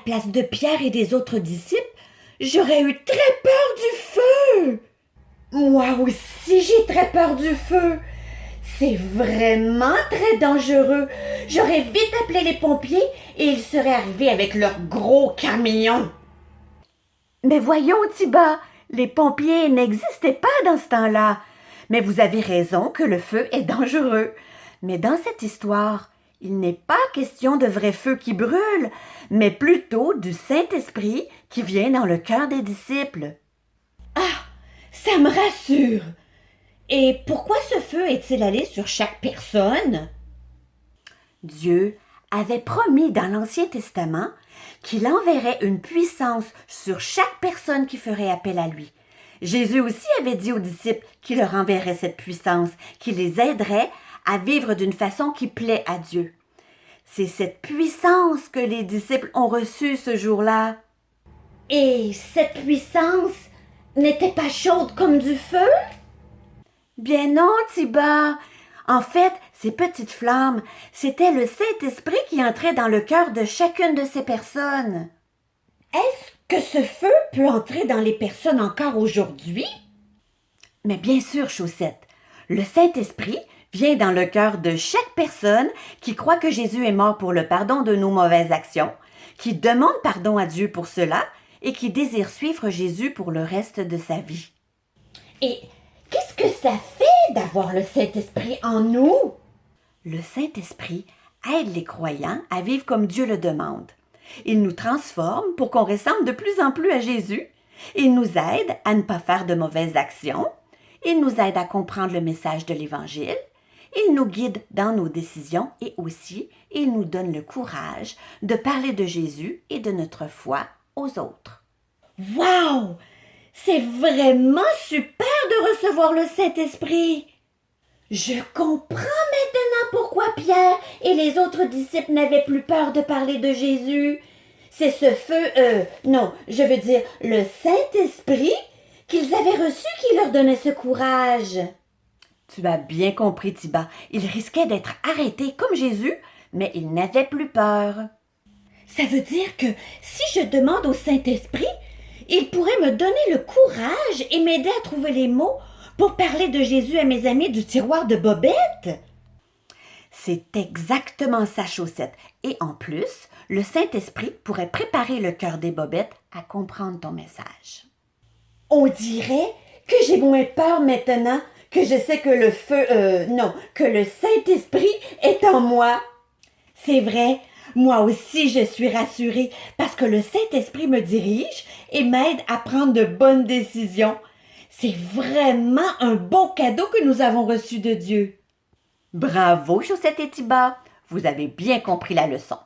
place de Pierre et des autres disciples, j'aurais eu très peur du feu. Moi aussi, j'ai très peur du feu. C'est vraiment très dangereux. J'aurais vite appelé les pompiers et ils seraient arrivés avec leur gros camion. Mais voyons, Tiba, les pompiers n'existaient pas dans ce temps-là. Mais vous avez raison que le feu est dangereux. Mais dans cette histoire, il n'est pas question de vrai feu qui brûle, mais plutôt du Saint-Esprit qui vient dans le cœur des disciples. Ah, ça me rassure. Et pourquoi ce feu est-il allé sur chaque personne? Dieu avait promis dans l'Ancien Testament qu'il enverrait une puissance sur chaque personne qui ferait appel à lui. Jésus aussi avait dit aux disciples qu'il leur enverrait cette puissance, qui les aiderait à vivre d'une façon qui plaît à Dieu. C'est cette puissance que les disciples ont reçue ce jour-là. Et cette puissance n'était pas chaude comme du feu? Bien non, Tiba. En fait, ces petites flammes, c'était le Saint-Esprit qui entrait dans le cœur de chacune de ces personnes. Est-ce que ce feu peut entrer dans les personnes encore aujourd'hui? Mais bien sûr, Chaussette. Le Saint-Esprit vient dans le cœur de chaque personne qui croit que Jésus est mort pour le pardon de nos mauvaises actions, qui demande pardon à Dieu pour cela et qui désire suivre Jésus pour le reste de sa vie. Et qu'est-ce que ça fait d'avoir le Saint-Esprit en nous? Le Saint-Esprit aide les croyants à vivre comme Dieu le demande. Il nous transforme pour qu'on ressemble de plus en plus à Jésus. Il nous aide à ne pas faire de mauvaises actions. Il nous aide à comprendre le message de l'Évangile. Il nous guide dans nos décisions et aussi, il nous donne le courage de parler de Jésus et de notre foi aux autres. Wow! C'est vraiment super de recevoir le Saint-Esprit! Je comprends maintenant pourquoi Pierre et les autres disciples n'avaient plus peur de parler de Jésus. C'est ce feu, non, je veux dire le Saint-Esprit qu'ils avaient reçu qui leur donnait ce courage. Tu as bien compris, Tiba. Ils risquaient d'être arrêtés comme Jésus, mais ils n'avaient plus peur. Ça veut dire que si je demande au Saint-Esprit, il pourrait me donner le courage et m'aider à trouver les mots pour parler de Jésus à mes amis du tiroir de Bobette? C'est exactement ça, Chaussette. Et en plus, le Saint-Esprit pourrait préparer le cœur des Bobettes à comprendre ton message. On dirait que j'ai moins peur maintenant que je sais que le feu, que le Saint-Esprit est en moi. C'est vrai, moi aussi je suis rassurée parce que le Saint-Esprit me dirige et m'aide à prendre de bonnes décisions. C'est vraiment un beau cadeau que nous avons reçu de Dieu. Bravo, Chaussette et Tiba. Vous avez bien compris la leçon.